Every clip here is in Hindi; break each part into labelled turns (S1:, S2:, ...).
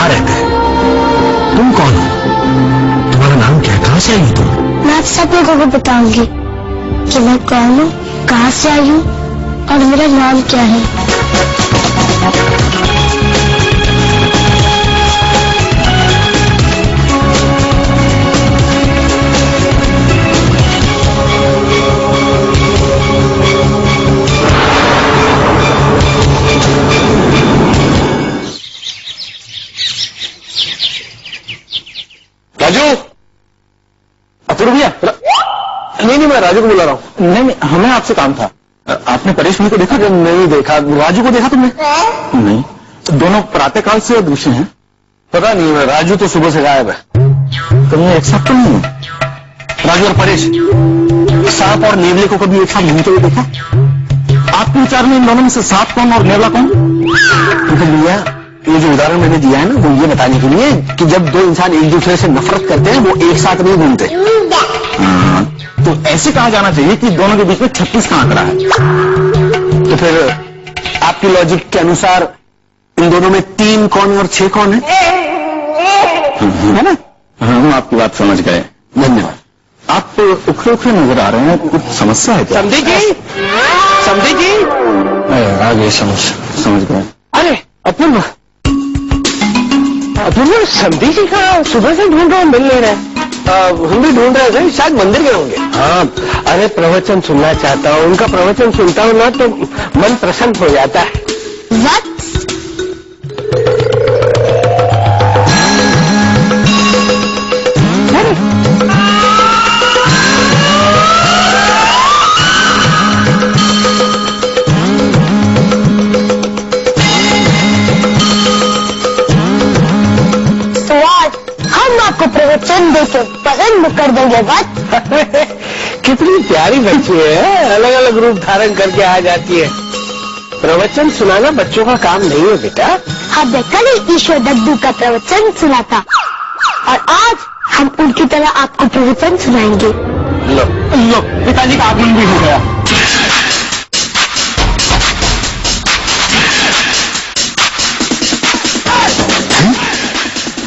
S1: कहाँ रहते हैं? तुम कौन हो? तुम्हारा नाम क्या है? कहाँ से आई हो तुम?
S2: मैं आप सब लोगों को बताऊंगी कि मैं कौन हूँ, कहाँ से आई हूँ और मेरा नाम क्या है।
S3: राजू, अपूर्व भैया। नहीं, मैं राजू को बुला रहा हूँ। नहीं, हमें आपसे काम था। आपने परेश भाई को देखा? नहीं देखा। राजू को देखा तुमने? नहीं। दोनों प्रातःकाल से अदृश्य हैं। पता नहीं, राजू तो सुबह से गायब है। तुमने एक साथ तो नहीं है? राजू और परेश, सांप और नेवले को कभी एक साथ घूमते हुए देखा? आपके विचार में इन दोनों में से सांप कौन और नेवला कौन? तो भैया, ये जो उदाहरण मैंने दिया है ना, वो ये बताने के लिए कि जब दो इंसान एक दूसरे से नफरत करते हैं वो एक साथ नहीं घूमते। तो ऐसे कहा जाना चाहिए कि दोनों के बीच में 36 का आंकड़ा है। तो फिर आपकी लॉजिक के अनुसार इन दोनों में 3 कौन और 6 कौन है ना? हम आपकी बात समझ गए, धन्यवाद। आप उखड़े उखड़े नजर आ रहे हैं, कुछ समस्या है क्या? समझी जी आगे समझ गए। अरे अपूर्व, समझी जी कहाँ? सुबह से ढूंढ रहा हूँ, मिल नहीं रहे। हम भी ढूंढ रहे थे, शायद मंदिर गए होंगे। हाँ, अरे प्रवचन सुनना चाहता हूँ, उनका प्रवचन सुनता हूँ ना तो मन प्रसन्न हो जाता है।
S2: प्रवचन देके पसंद कर देंगे बात।
S3: कितनी प्यारी बच्ची है, अलग अलग रूप धारण करके आ जाती है। प्रवचन सुनाना बच्चों का काम नहीं है बेटा।
S2: हमने कल ही ईश्वर दद्दू का प्रवचन सुना था और आज हम उनकी तरह आपको प्रवचन सुनाएंगे।
S3: लो, पिताजी का आगमन भी हो गया।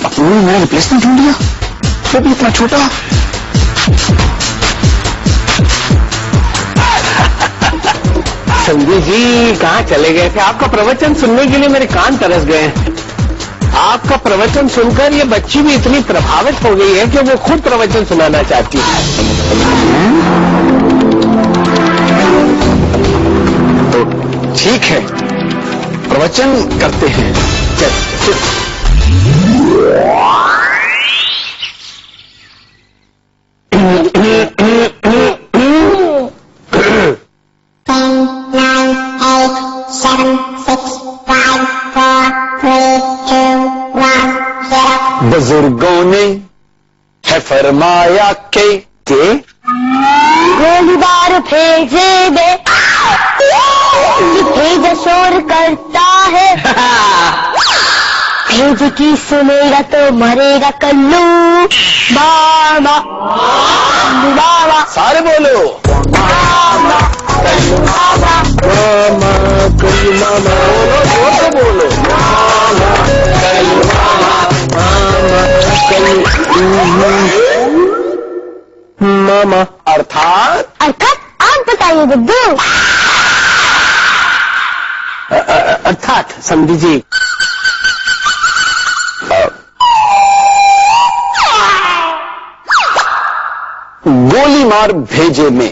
S3: अपूर्व मेरा रिप्लेसमेंट ढूंढ लिया, वो भी इतना छोटा। संजय जी कहाँ चले गए थे? आपका प्रवचन सुनने के लिए मेरे कान तरस गए हैं। आपका प्रवचन सुनकर ये बच्ची भी इतनी प्रभावित हो गई है कि वो खुद प्रवचन सुनाना चाहती है। तो ठीक है, प्रवचन करते हैं। चल। बुजुर्गों ने है फरमाया के
S2: गोलीबार भेजे दे, भेज शोर करता है। भेज की सुनेगा तो मरेगा कल्लू मामा। बाबा
S3: सारे बोलो,
S2: मामा कल्लू मामा,
S3: मामा कल्लू मामा। बोलो मामा कल्लू मामा, मामा कल्लू मामा। अर्थात
S2: आप बताइए दद्दू।
S3: अर्थात समझी जी, गोली मार भेजे में,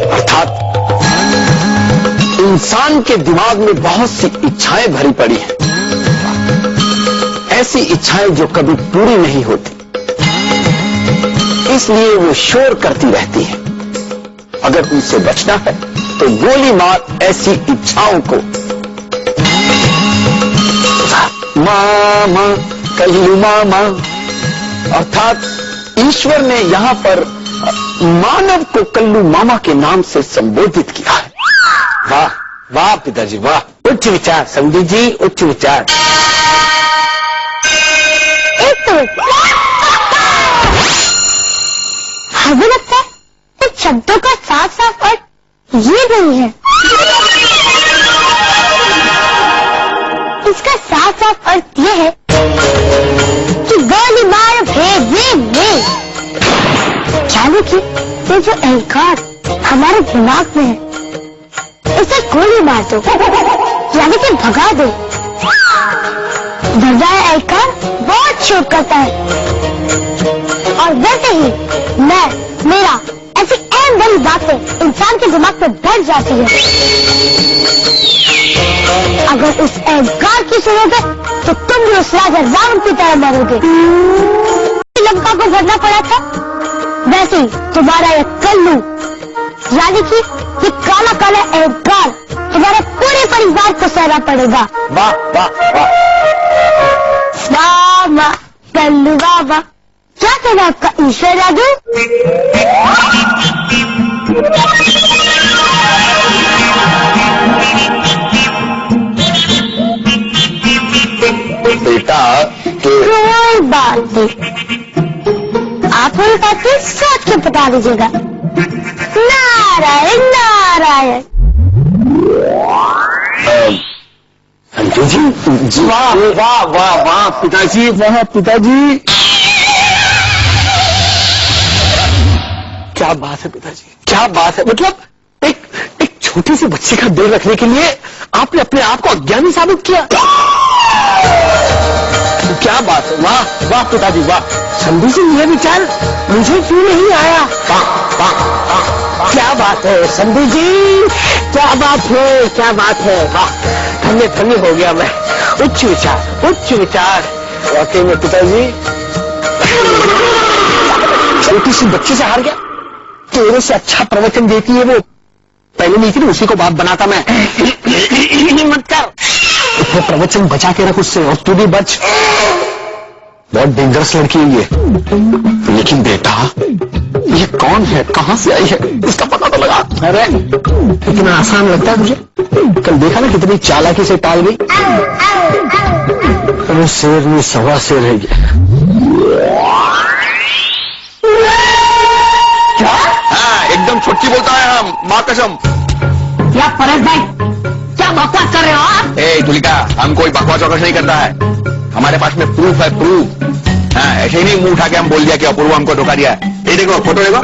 S3: अर्थात इंसान के दिमाग में बहुत सी इच्छाएं भरी पड़ी हैं, ऐसी इच्छाएं जो कभी पूरी नहीं होती, इसलिए वो शोर करती रहती है। अगर उनसे बचना है तो गोली मार ऐसी इच्छाओं को। मामा कल्लू मामा, अर्थात ईश्वर ने यहां पर मानव को कल्लू मामा के नाम से संबोधित किया है। वाह वाह पिताजी वाह, उच्च विचार समझी जी, उच्च विचार।
S2: हमें लगता है कुछ शब्दों का साफ साफ अर्थ ये नहीं है। इसका साफ साफ अर्थ ये है जो अहंकार हमारे दिमाग में है उसे गोली मार दो, यानी कि भगा दो, वरना अहंकार बहुत शोर करता है। और वैसे ही मेरा ऐसी अहम बड़ी बातें इंसान के दिमाग में बैठ जाती है। अगर उस अहंकार की सुनोगे तो तुम भी उस राजा रावण की तरह मरोगे। लंका को भरना पड़ा था, वैसे ही तुम्हारा यह कल्लू यानी कि ये काला काला अहंकार तुम्हारे पूरे परिवार को सहना पड़ेगा।
S3: वाह वाह वाह
S2: वाह वाह कल्लू वाह वाह। क्या कहना आपका ईश्वर राजू?
S3: बेटा
S2: कोई बात नहीं, आप मेरी बातें सोच के बता दीजिएगा। नारायण नारायण।
S3: अंजू जी, वाह वाह वाह वाह पिताजी, वाह पिताजी, क्या बात है पिताजी, क्या बात है। मतलब एक छोटे से बच्चे का दिल रखने के लिए आपने अपने आप को अज्ञानी साबित किया। क्या बात है, वाह वाह पिताजी वाह। संधू जी, ये विचार मुझे क्यों नहीं आया? वाह वाह वाह, क्या बात है संधू जी, क्या बात है, क्या बात है, वाह। धन्य धन्य हो गया मैं। उच्च विचार, उच्च विचार। वाकई में पिताजी, छोटी सी बच्चे से हार गया। तेरे से अच्छा प्रवचन देती है वो, पहले नहीं थी, उसी को बाप बनाता मैं। मत कर, वो प्रवचन बचा के रख उससे, और तू भी बच। बहुत डेंजरस लड़की है ये। लेकिन बेटा, ये कौन है, कहां से आई है, इसका पता तो लगा। अरे इतना आसान लगता है तुझे? कल देखा ना कितनी चालाकी से टाल गई। अरे शेर में सवा शेर है ये। क्या? हाँ, एकदम छुट्टी बोलता है हम, माँ कसम।
S2: क्या परेश भाई, क्या बकवास कर रहे हो आप?
S3: ए तुलिका, हम कोई बकवास वकवास नहीं करता है, हमारे पास में प्रूफ है, प्रूफ। हाँ, ऐसे ही नहीं मुंह उठा के हम बोल दिया कि अपूर्व हमको धोखा दिया है। ये देखो, फोटो देखो।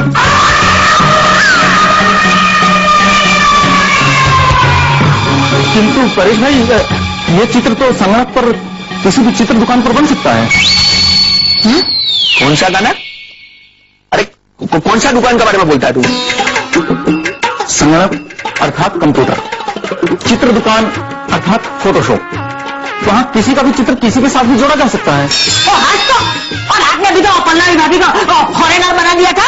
S3: किंतु परेश भाई, ये चित्र तो संगणक पर किसी भी चित्र दुकान पर बन सकता है। कौन सा गाना? अरे कौन सा दुकान के बारे में बोलता है तू? संगणक अर्थात कंप्यूटर, चित्र दुकान अर्थात फोटोशॉप। वहां किसी का भी चित्र किसी के साथ भी जोड़ा जा सकता है।
S2: और आपने अभी तो पल्लवी भाभी को फॉरेनर बना दिया था,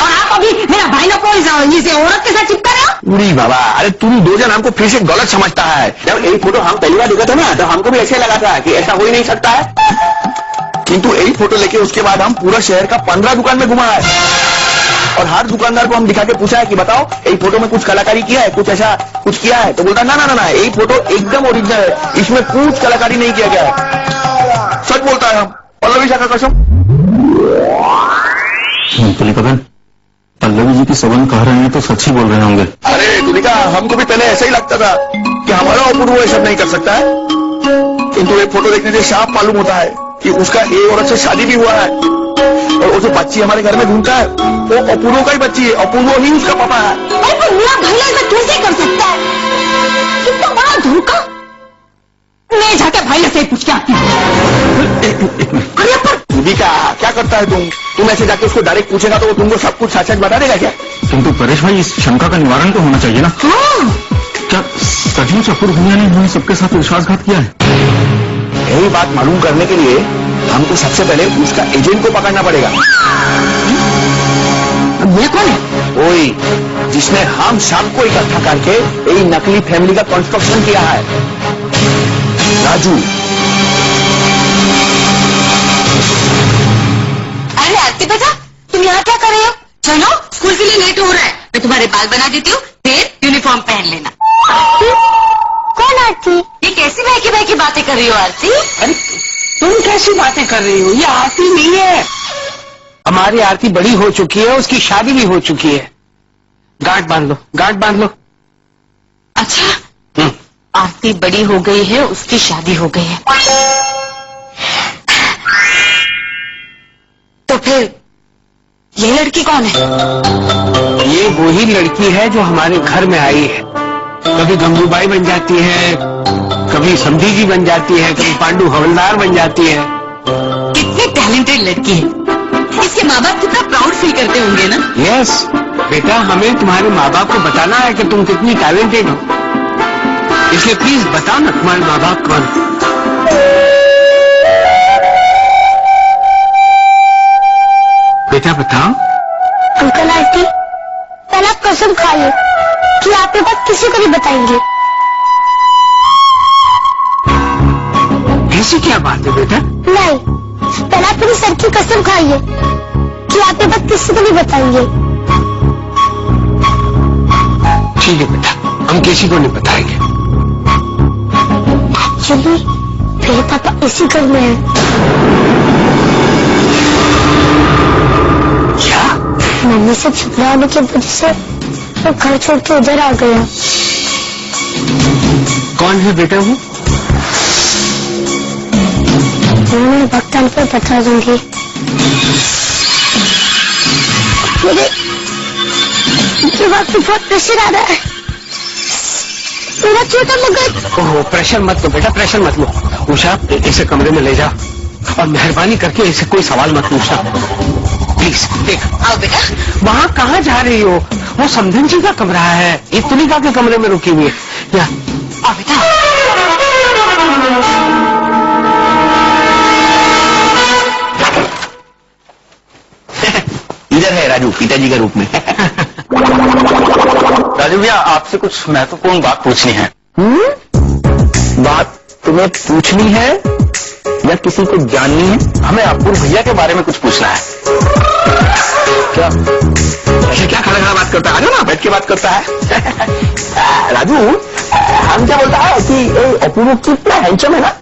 S2: और आप अभी मेरा भाई लोग को इसे औरत के साथ चिपका रहे हो।
S3: उड़ी बाबा, अरे तुम दो जन हमको फिर से गलत समझता है। जब यही फोटो हम पहली बार देखा था ना, तो हमको भी ऐसे लगा था कि ऐसा हो ही नहीं सकता है। किंतु यही फोटो लेके उसके बाद हम पूरा शहर का 15 दुकान में घुमा है, और हर दुकानदार को हम दिखा के पूछा है कि बताओ, यही फोटो में कुछ कलाकारी किया है, कुछ ऐसा कुछ किया है? तो बोलता ना ना ना, यही फोटो एकदम ओरिजिनल है, इसमें कुछ कलाकारी नहीं किया गया है। सच बोलता है हम, पल्लवी का कसम।
S1: तुलिका, पल्लवी जी की सवन कह रहे हैं तो सच ही बोल रहे होंगे।
S3: अरे तुलिका, हमको भी पहले ऐसा ही लगता था कि हमारा अपूर्व ये सब नहीं कर सकता है, किंतु एक फोटो देखने से साफ मालूम होता है कि उसका एक औरत से शादी भी हुआ है, और वो जो बच्ची हमारे घर में ढूंढता है वो अपूर्व का ही बच्ची है, अपूर्व ही उसका पापा है।
S2: अरे मेरा भाई ऐसा कैसे कर सकता है? कितना बड़ा धोखा। मैं जाके भाई से पूछ के आती हूँ। अरे पर
S3: तुलिका, क्या करता है तुम ऐसे जाके उसको डायरेक्ट पूछेगा तो वो तुमको सब कुछ सच बता देगा क्या?
S1: किंतु परेश भाई, इस शंका का निवारण तो होना चाहिए ना।
S2: हाँ,
S1: क्या सचमुच अपूर्व भैया ने हमें सबके साथ विश्वासघात किया है?
S3: यही बात मालूम करने के लिए हमको सबसे पहले उसका एजेंट को पकड़ना पड़ेगा।
S2: ये कौन है?
S3: वही जिसने हम सबको इकट्ठा करके यही नकली फैमिली का कंस्ट्रक्शन किया है, राजू।
S4: अरे आरती बेटा, तुम यहाँ क्या कर रहे हो? चलो, स्कूल के लिए लेट हो रहा है। मैं तुम्हारे बाल बना देती हूँ, फिर यूनिफॉर्म पहन लेना।
S2: कौन आरती?
S4: ये कैसी भाई की बातें कर रही हो आरती?
S5: अरे तुम कैसी बातें कर रही हो? ये आरती नहीं है, हमारी आरती बड़ी हो चुकी है, उसकी शादी भी हो चुकी है। गांठ बांध लो, गांठ बांध लो।
S4: अच्छा, आरती बड़ी हो गई है, उसकी शादी हो गई है, तो फिर ये लड़की कौन है?
S5: ये वही लड़की है जो हमारे घर में आई है। कभी गंगूबाई बन जाती है, कभी समधी जी बन जाती है, कभी पांडु हवलदार बन जाती है।
S4: कितनी टैलेंटेड लड़की है। इसके माँ बाप कितना प्राउड फील करते होंगे ना।
S5: यस बेटा, हमें तुम्हारे माँ बाप को बताना है कि तुम कितनी टैलेंटेड हो। इसलिए प्लीज बताओ ना तुम्हारे माँ बाप कौन। बेटा बताओ।
S2: अंकल आंटी, पहले आप कसम खाइए कि आप ये बात किसी को नहीं बताएंगे।
S5: ऐसी क्या बात है बेटा?
S2: नहीं, पहले आप अपनी सर की कसम खाइए कि आप ये बात किसी को नहीं बताएंगे।
S5: ठीक है बेटा, हम किसी को नहीं बताएंगे।
S2: एक्चुअली मेरे पापा इसी घर में हैं।
S5: क्या?
S2: मम्मी से छुपवाने की वजह से वो घर छोड़ के उधर आ गया।
S5: कौन है बेटा वो?
S2: उन्होंने वक्त आने पर बता दूंगी। मुझे बात पे बहुत प्रेशर आ रहा है। मेरा छोटा मगज।
S5: ओह, प्रेशर मत लो बेटा, प्रेशर मत लो। उषा, इसे कमरे में ले जाओ और मेहरबानी करके इसे कोई सवाल मत पूछना प्लीज। देख,
S4: आओ बेटा।
S5: वहाँ कहाँ जा रही हो? वो समधन जी का कमरा है, ये तुलिका के कमरे में रुकी हुई है। या
S4: आओ बेटा।
S3: इधर है राजू, पिताजी के रूप में। राजू भैया, आपसे कुछ महत्वपूर्ण बात पूछनी है। बात तुम्हें पूछनी है या किसी को जाननी है? हमें अपूर्व भैया के बारे में कुछ पूछना है। क्या ऐसे क्या खड़ा खड़ा बात करता है? आजा ना, बैठ के बात करता है। राजू, हम क्या बोलता है कि अपूर्व कितना हैंडसम है ना?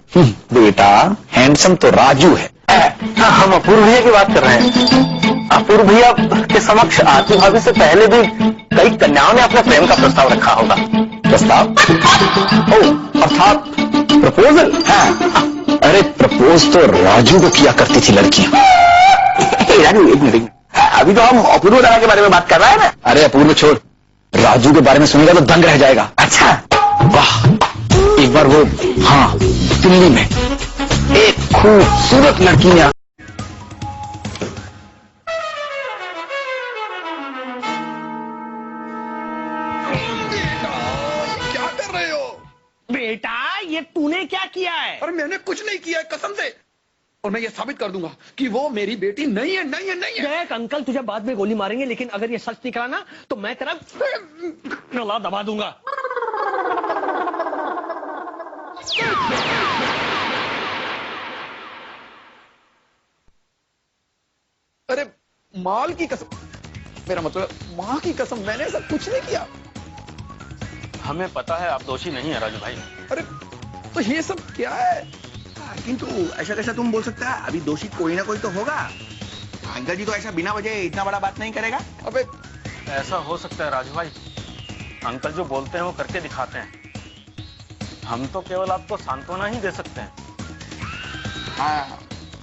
S3: बेटा, हैंडसम तो राजू है। हम अपूर्व भैया की बात कर रहे हैं। अपूर्व भैया के समक्ष आरती भाभी से पहले भी कई कन्याओं ने अपने प्रेम का प्रस्ताव रखा होगा। प्रस्ताव? ओह, अर्थात प्रपोजल? हाँ। अरे प्रपोज तो राजू को किया करती थी लड़कियां। राजू, एक मिनट, अभी तो हम अपूर्व दादा के बारे में बात कर रहे हैं ना। अरे अपूर्व छोड़, राजू के बारे में सुनेगा तो दंग रह जाएगा। अच्छा, वाह, एक बार वो, हाँ, दिल्ली में एक खूबसूरत लड़की ने
S1: क्या कर रहे हो?
S5: बेटा, ये तूने क्या किया है?
S1: अरे मैंने कुछ नहीं किया है, कसम से। और मैं ये साबित कर दूंगा कि वो मेरी बेटी नहीं है, नहीं है, नहीं है।
S6: देख अंकल, तुझे बाद में गोली मारेंगे, लेकिन अगर ये सच निकला ना तो मैं तेरा गला दबा दूंगा।
S1: अरे माल की कसम, मेरा मतलब माँ की कसम, मैंने ऐसा कुछ नहीं किया।
S3: हमें पता है आप दोषी नहीं है राजू भाई।
S1: अरे तो ये सब क्या है?
S7: किंतु ऐसा कैसा तुम बोल सकता है? अभी दोषी कोई ना कोई तो होगा। अंकल जी तो ऐसा बिना वजह इतना बड़ा बात नहीं करेगा।
S1: अबे
S3: ऐसा हो सकता है राजू भाई, अंकल जो बोलते हैं वो करके दिखाते हैं। हम तो केवल आपको सांत्वना ही दे सकते हैं।
S7: हाँ,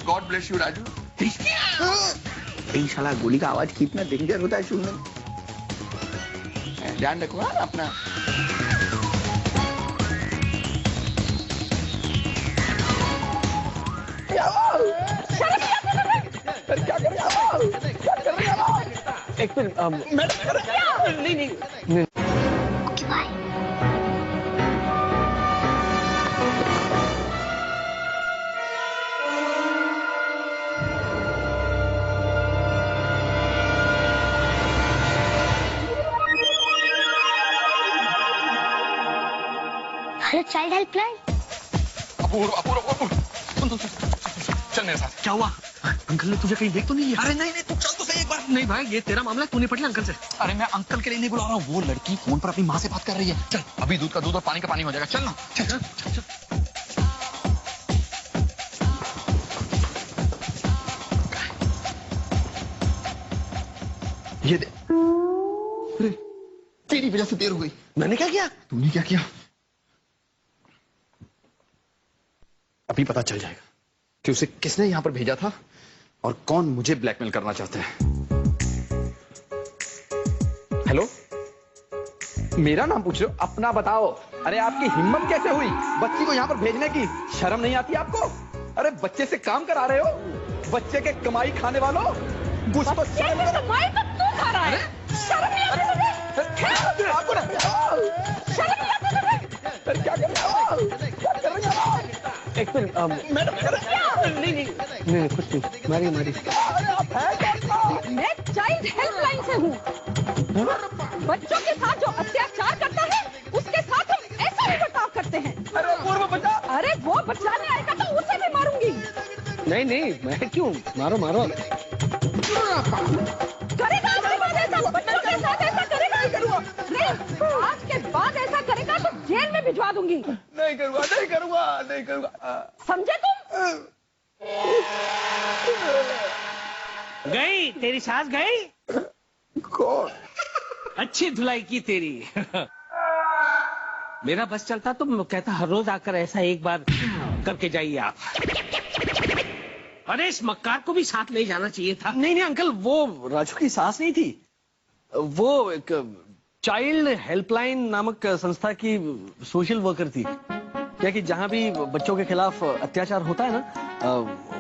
S7: गॉड ब्लेस यू राजू। यही साला गोली का आवाज कितना डेंजर होता है सुनने में। ध्यान रखो हाँ अपना।
S6: एक मिनट, नहीं नहीं,
S2: हेलो चाइल्ड हेल्पलाइन।
S1: अपूर्व, अपूर्व, अपूर्व, सुन, चल मेरे साथ।
S6: क्या हुआ? अंकल ने तुझे कहीं देख तो नहीं है?
S1: अरे नहीं नहीं, तू चल तो सही एक बार।
S6: नहीं भाई, ये तेरा मामला है, तू निपट ले अंकल से।
S1: अरे मैं अंकल के लिए नहीं बुला रहा हूँ, वो लड़की फोन पर अपनी माँ से बात कर रही है। चल, अभी दूध का दूध और पानी का पानी हो जाएगा। चल ना, चल चल चल चल। ये दे। अरे तेरी वजह से देर हो गई।
S6: मैंने क्या किया?
S1: तूने क्या किया? अभी पता चल जाएगा कि उसे किसने यहां पर भेजा था और कौन मुझे ब्लैकमेल करना चाहता है। हेलो, मेरा नाम पूछ रहे हो? अपना बताओ। अरे आपकी हिम्मत कैसे हुई बच्ची को यहाँ पर भेजने की? शर्म नहीं आती आपको? अरे बच्चे से काम करा रहे हो, बच्चे के कमाई खाने वालों। कुछ तो शर्म करो।
S4: कमाई तो तू खा रहा है, शर्म नहीं आती तुझे?
S1: आपको ना
S4: शर्म नहीं आती तुझे?
S1: अरे क्या कर रहे हो? क्या कर रहे हो?
S6: एक मिनट,
S1: मैडम
S6: नहीं, कुछ नहीं, मारी
S1: आप है क्या?
S4: मैं चाइल्ड हेल्पलाइन से हूँ। बच्चों के साथ जो अत्याचार करता है उसके साथ हम ऐसा ही बर्ताव करते हैं।
S1: अरे पूर्व बचा।
S4: अरे वो बचाने आएगा तो उसे भी मारूंगी।
S6: नहीं, मैं क्यों? मारो।
S4: करेगा आज के बाद ऐसा, बच्चों के साथ ऐसा करेगा? नहीं करूँगा। नहीं, आज के बाद ऐसा करेगा तो जेल में भिजवा दूंगी।
S1: नहीं करूँगा।
S4: समझे तुम?
S5: गई तेरी सास गई?
S1: कौन?
S5: अच्छी धुलाई की तेरी। मेरा बस चलता तो मैं कहता हर रोज आकर ऐसा एक बार करके जाइए आप। अरे इस मक्कार को भी साथ ले जाना चाहिए था।
S6: नहीं अंकल, वो राजू की सास नहीं थी, वो एक चाइल्ड हेल्पलाइन नामक संस्था की सोशल वर्कर थी। क्या कि जहां भी बच्चों के खिलाफ अत्याचार होता है ना,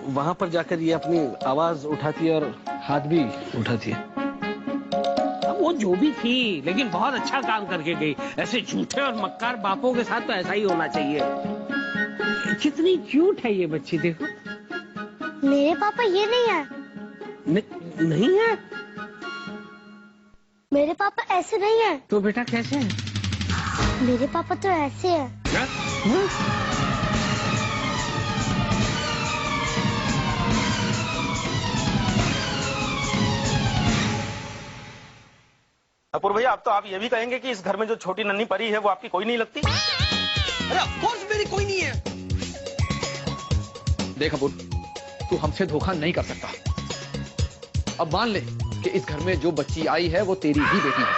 S6: वहां पर जाकर ये अपनी आवाज उठाती है और हाथ भी उठाती है।
S5: अब वो जो भी थी, लेकिन बहुत अच्छा काम करके गई। ऐसे झूठे और मक्कार बापों के साथ तो ऐसा ही होना चाहिए। कितनी क्यूट है ये बच्ची, देखो।
S2: मेरे पापा ये नहीं है।
S5: नहीं है?
S2: मेरे पापा ऐसे नहीं है।
S5: तो बेटा कैसे है?
S2: मेरे पापा तो ऐसे है।
S3: अपूर्व भैया, अब तो आप ये भी कहेंगे कि इस घर में जो छोटी नन्ही परी है वो आपकी कोई नहीं लगती?
S6: अरे ऑफ कोर्स मेरी कोई नहीं है।
S1: देख अपूर्व, तू हमसे धोखा नहीं कर सकता। अब मान ले कि इस घर में जो बच्ची आई है वो तेरी ही बेटी है।